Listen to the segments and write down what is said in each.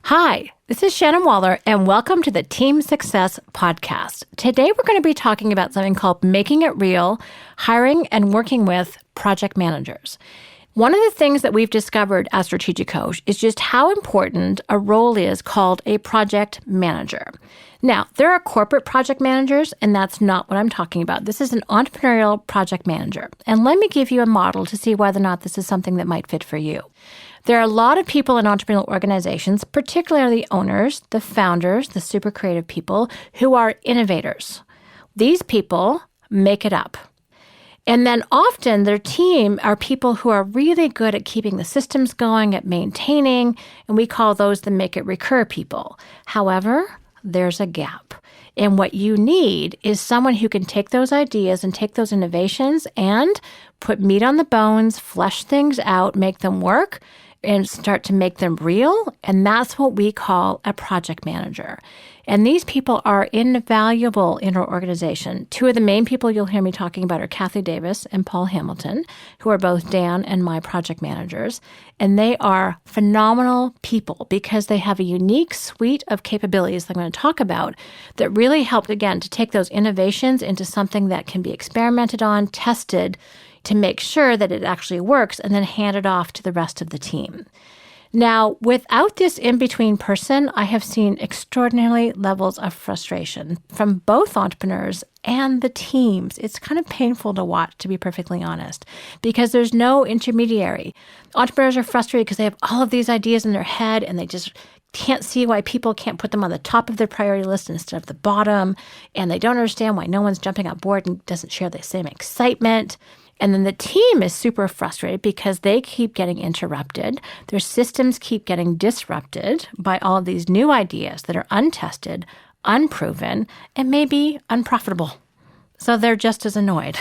Hi, this is Shannon Waller, and welcome to the Team Success Podcast. Today, we're going to be talking about something called making it real, hiring and working with project managers. One of the things that we've discovered as Strategic Coach is just how important a role is called a project manager. Now, there are corporate project managers, and that's not what I'm talking about. This is an entrepreneurial project manager. And let me give you a model to see whether or not this is something that might fit for you. There are a lot of people in entrepreneurial organizations, particularly the owners, the founders, the super creative people, who are innovators. These people make it up. And then often their team are people who are really good at keeping the systems going, at maintaining, and we call those the make it recur people. However, there's a gap. And what you need is someone who can take those ideas and take those innovations and put meat on the bones, flesh things out, make them work, and start to make them real. And that's what we call a project manager. And these people are invaluable in our organization. Two of the main people you'll hear me talking about are Kathy Davis and Paul Hamilton, who are both Dan and my project managers. And they are phenomenal people because they have a unique suite of capabilities that I'm going to talk about that really helped, again, to take those innovations into something that can be experimented on, tested, to make sure that it actually works, and then hand it off to the rest of the team. Now, without this in-between person, I have seen extraordinary levels of frustration from both entrepreneurs and the teams. It's kind of painful to watch, to be perfectly honest, because there's no intermediary. Entrepreneurs are frustrated because they have all of these ideas in their head and they just can't see why people can't put them on the top of their priority list instead of the bottom, and they don't understand why no one's jumping on board and doesn't share the same excitement. And then the team is super frustrated because they keep getting interrupted. Their systems keep getting disrupted by all of these new ideas that are untested, unproven, and maybe unprofitable. So they're just as annoyed.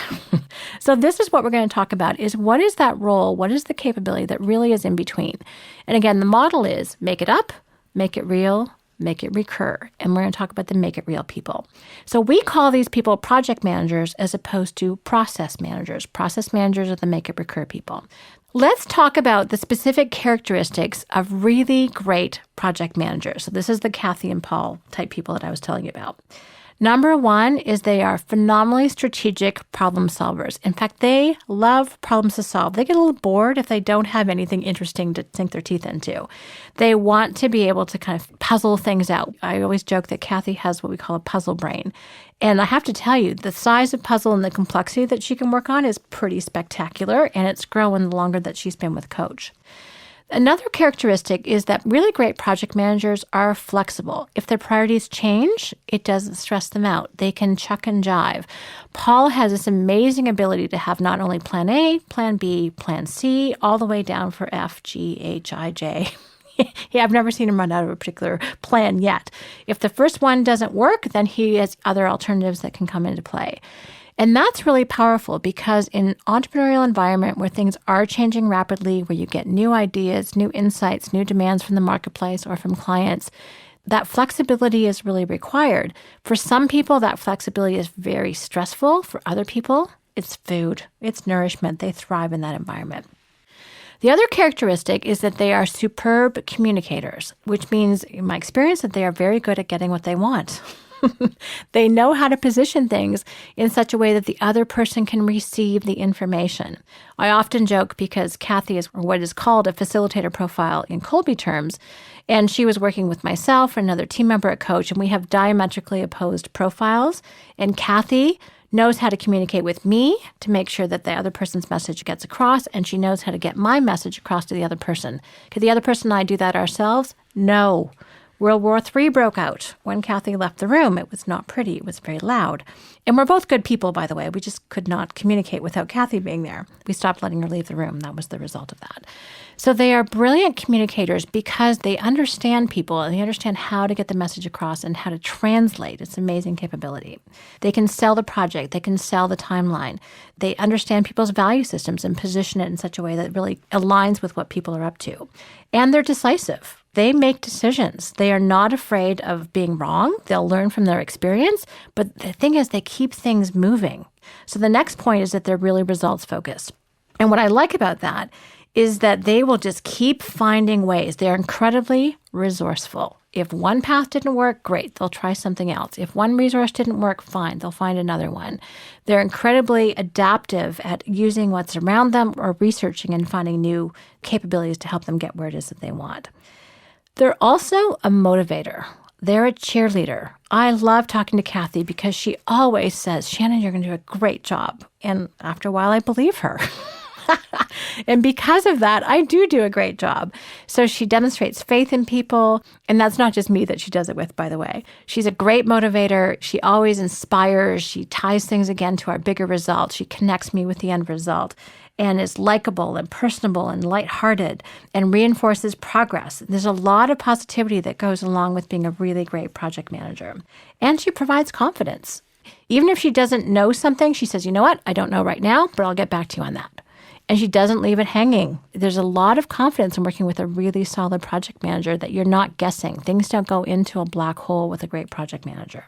So this is what we're going to talk about is what is that role? What is the capability that really is in between? And again, the model is make it up, make it real, make it recur. And we're going to talk about the make it real people. So we call these people project managers as opposed to process managers. Process managers are the make it recur people. Let's talk about the specific characteristics of really great project managers. So this is the Kathy and Paul type people that I was telling you about. Number one is they are phenomenally strategic problem solvers. In fact, they love problems to solve. They get a little bored if they don't have anything interesting to sink their teeth into. They want to be able to kind of puzzle things out. I always joke that Kathy has what we call a puzzle brain. And I have to tell you, the size of puzzle and the complexity that she can work on is pretty spectacular, and it's grown the longer that she's been with Coach. Another characteristic is that really great project managers are flexible. If their priorities change, it doesn't stress them out. They can chuck and jive. Paul has this amazing ability to have not only plan A, plan B, plan C, all the way down for F, G, H, I, J. Yeah, I've never seen him run out of a particular plan yet. If the first one doesn't work, then he has other alternatives that can come into play. And that's really powerful because in an entrepreneurial environment where things are changing rapidly, where you get new ideas, new insights, new demands from the marketplace or from clients, that flexibility is really required. For some people, that flexibility is very stressful. For other people, it's food, it's nourishment. They thrive in that environment. The other characteristic is that they are superb communicators, which means, in my experience, that they are very good at getting what they want. They know how to position things in such a way that the other person can receive the information. I often joke because Kathy is what is called a facilitator profile in Colby terms, and she was working with myself and another team member at Coach, and we have diametrically opposed profiles. And Kathy knows how to communicate with me to make sure that the other person's message gets across, and she knows how to get my message across to the other person. Could the other person and I do that ourselves? No. World War III broke out when Kathy left the room. It was not pretty. It was very loud. And we're both good people, by the way. We just could not communicate without Kathy being there. We stopped letting her leave the room. That was the result of that. So they are brilliant communicators because they understand people and they understand how to get the message across and how to translate. It's an amazing capability. They can sell the project. They can sell the timeline. They understand people's value systems and position it in such a way that really aligns with what people are up to. And they're decisive. They make decisions. They are not afraid of being wrong. They'll learn from their experience. But the thing is, they keep things moving. So the next point is that they're really results focused. And what I like about that is that they will just keep finding ways. They're incredibly resourceful. If one path didn't work, great, they'll try something else. If one resource didn't work, fine, they'll find another one. They're incredibly adaptive at using what's around them or researching and finding new capabilities to help them get where it is that they want. They're also a motivator. They're a cheerleader. I love talking to Kathy because she always says, Shannon, you're going to do a great job. And after a while, I believe her. And because of that, I do a great job. So she demonstrates faith in people. And that's not just me that she does it with, by the way. She's a great motivator. She always inspires. She ties things again to our bigger result. She connects me with the end result and is likable and personable and lighthearted and reinforces progress. There's a lot of positivity that goes along with being a really great project manager. And she provides confidence. Even if she doesn't know something, she says, you know what, I don't know right now, but I'll get back to you on that. And she doesn't leave it hanging. There's a lot of confidence in working with a really solid project manager that you're not guessing. Things don't go into a black hole with a great project manager.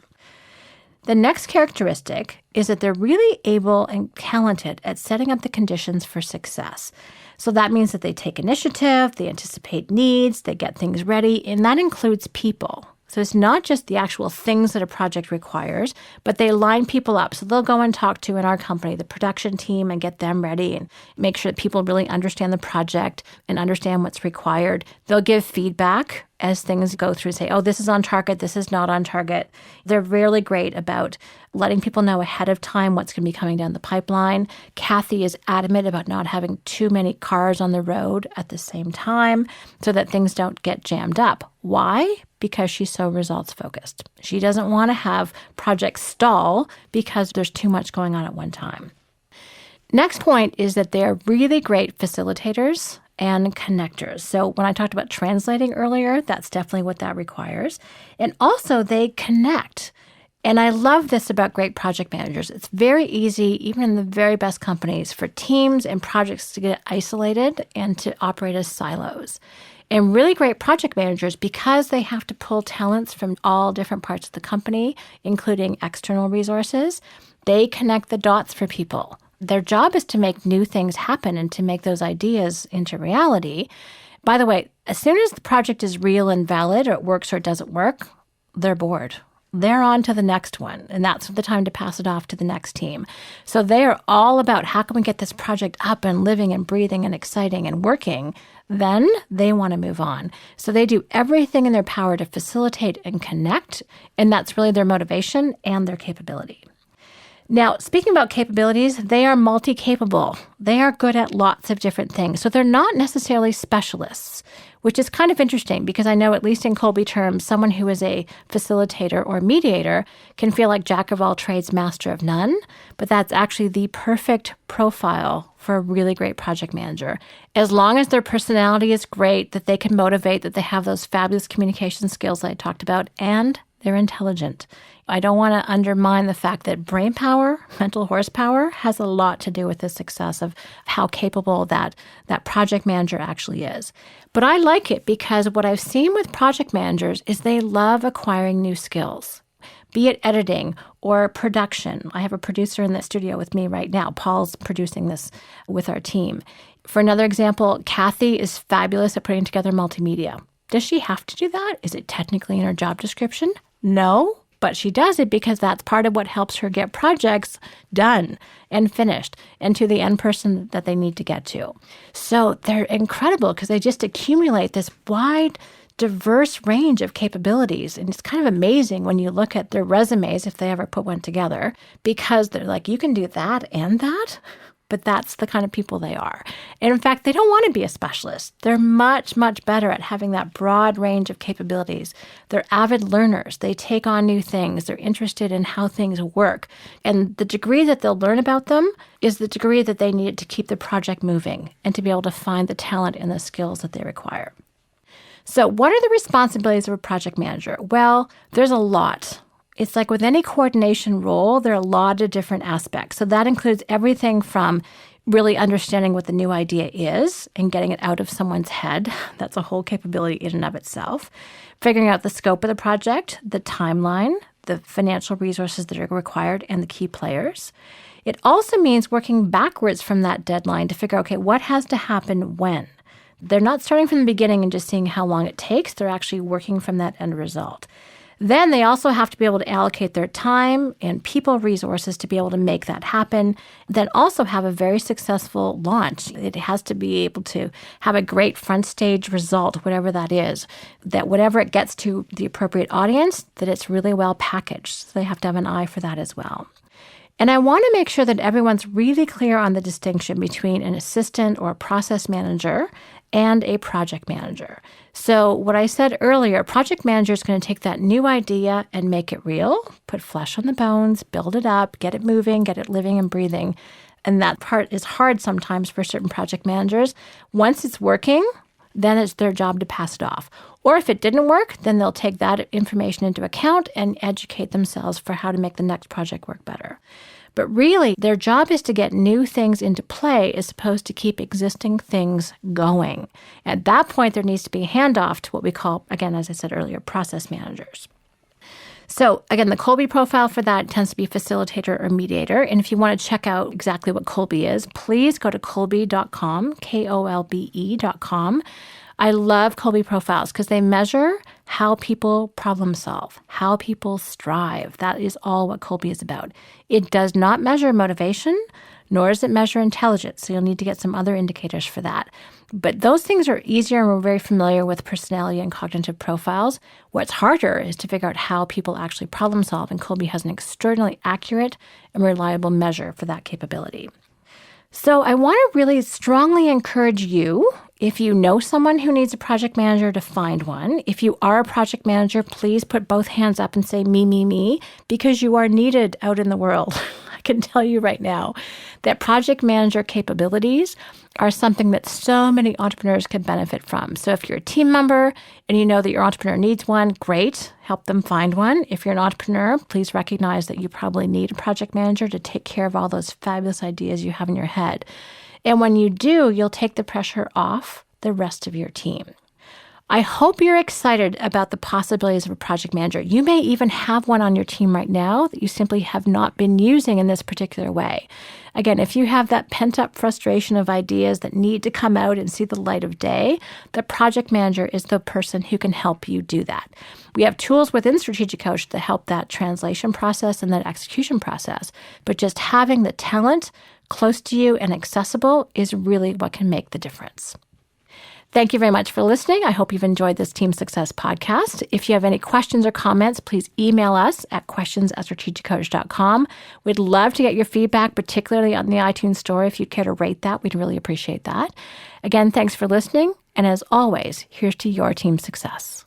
The next characteristic is that they're really able and talented at setting up the conditions for success. So that means that they take initiative, they anticipate needs, they get things ready, and that includes people. So it's not just the actual things that a project requires, but they line people up. So they'll go and talk to, in our company, the production team and get them ready and make sure that people really understand the project and understand what's required. They'll give feedback as things go through and say, oh, this is on target, this is not on target. They're really great about letting people know ahead of time what's going to be coming down the pipeline. Kathy is adamant about not having too many cars on the road at the same time so that things don't get jammed up. Why? Because she's so results focused. She doesn't want to have projects stall because there's too much going on at one time. Next point is that they're really great facilitators and connectors. So when I talked about translating earlier, that's definitely what that requires. And also they connect. And I love this about great project managers. It's very easy, even in the very best companies, for teams and projects to get isolated and to operate as silos. And really great project managers, because they have to pull talents from all different parts of the company, including external resources, they connect the dots for people. Their job is to make new things happen and to make those ideas into reality. By the way, as soon as the project is real and valid, or it works or it doesn't work, they're bored. They're on to the next one, and that's the time to pass it off to the next team. So they are all about how can we get this project up and living and breathing and exciting and working. Then they want to move on. So they do everything in their power to facilitate and connect, and that's really their motivation and their capability. Now, speaking about capabilities, they are multi-capable. They are good at lots of different things. So they're not necessarily specialists, which is kind of interesting because I know, at least in Colby terms, someone who is a facilitator or mediator can feel like jack of all trades, master of none. But that's actually the perfect profile for a really great project manager. As long as their personality is great, that they can motivate, that they have those fabulous communication skills that I talked about, and they're intelligent. I don't want to undermine the fact that brain power, mental horsepower, has a lot to do with the success of how capable that project manager actually is. But I like it because what I've seen with project managers is they love acquiring new skills, be it editing or production. I have a producer in the studio with me right now. Paul's producing this with our team. For another example, Kathy is fabulous at putting together multimedia. Does she have to do that? Is it technically in her job description? No, but she does it because that's part of what helps her get projects done and finished and to the end person that they need to get to. So they're incredible because they just accumulate this wide, diverse range of capabilities. And it's kind of amazing when you look at their resumes, if they ever put one together, because they're like, you can do that and that. But that's the kind of people they are. And in fact, they don't want to be a specialist. They're much, much better at having that broad range of capabilities. They're avid learners. They take on new things. They're interested in how things work. And the degree that they'll learn about them is the degree that they need to keep the project moving and to be able to find the talent and the skills that they require. So what are the responsibilities of a project manager? Well, there's a lot. It's like with any coordination role, there are a lot of different aspects. So that includes everything from really understanding what the new idea is and getting it out of someone's head. That's a whole capability in and of itself. Figuring out the scope of the project, the timeline, the financial resources that are required, and the key players. It also means working backwards from that deadline to figure, okay, what has to happen when? They're not starting from the beginning and just seeing how long it takes. They're actually working from that end result. Then they also have to be able to allocate their time and people resources to be able to make that happen. Then also have a very successful launch. It has to be able to have a great front stage result, whatever that is, that whatever it gets to the appropriate audience, that it's really well packaged. So they have to have an eye for that as well. And I want to make sure that everyone's really clear on the distinction between an assistant or a process manager and a project manager. So what I said earlier, project manager is going to take that new idea and make it real, put flesh on the bones, build it up, get it moving, get it living and breathing. And that part is hard sometimes for certain project managers. Once it's working, then it's their job to pass it off. Or if it didn't work, then they'll take that information into account and educate themselves for how to make the next project work better. But really, their job is to get new things into play as opposed to keep existing things going. At that point, there needs to be a handoff to what we call, again, as I said earlier, process managers. So again, the Kolbe profile for that tends to be facilitator or mediator. And if you want to check out exactly what Kolbe is, please go to kolbe.com, Kolbe.com. I love Kolbe profiles because they measure how people problem solve, how people strive. That is all what Kolbe is about. It does not measure motivation, nor does it measure intelligence. So you'll need to get some other indicators for that. But those things are easier, and we're very familiar with personality and cognitive profiles. What's harder is to figure out how people actually problem solve, and Kolbe has an extraordinarily accurate and reliable measure for that capability. So I want to really strongly encourage you, if you know someone who needs a project manager, to find one. If you are a project manager, please put both hands up and say, me, because you are needed out in the world. I can tell you right now that project manager capabilities are something that so many entrepreneurs can benefit from. So if you're a team member and you know that your entrepreneur needs one, great, help them find one. If you're an entrepreneur, please recognize that you probably need a project manager to take care of all those fabulous ideas you have in your head. And when you do, you'll take the pressure off the rest of your team. I hope you're excited about the possibilities of a project manager. You may even have one on your team right now that you simply have not been using in this particular way. Again, if you have that pent-up frustration of ideas that need to come out and see the light of day, the project manager is the person who can help you do that. We have tools within Strategic Coach to help that translation process and that execution process. But just having the talent close to you and accessible is really what can make the difference. Thank you very much for listening. I hope you've enjoyed this Team Success podcast. If you have any questions or comments, please email us at questions@strategiccoach.com. We'd love to get your feedback, particularly on the iTunes Store. If you'd care to rate that, we'd really appreciate that. Again, thanks for listening. And as always, here's to your team success.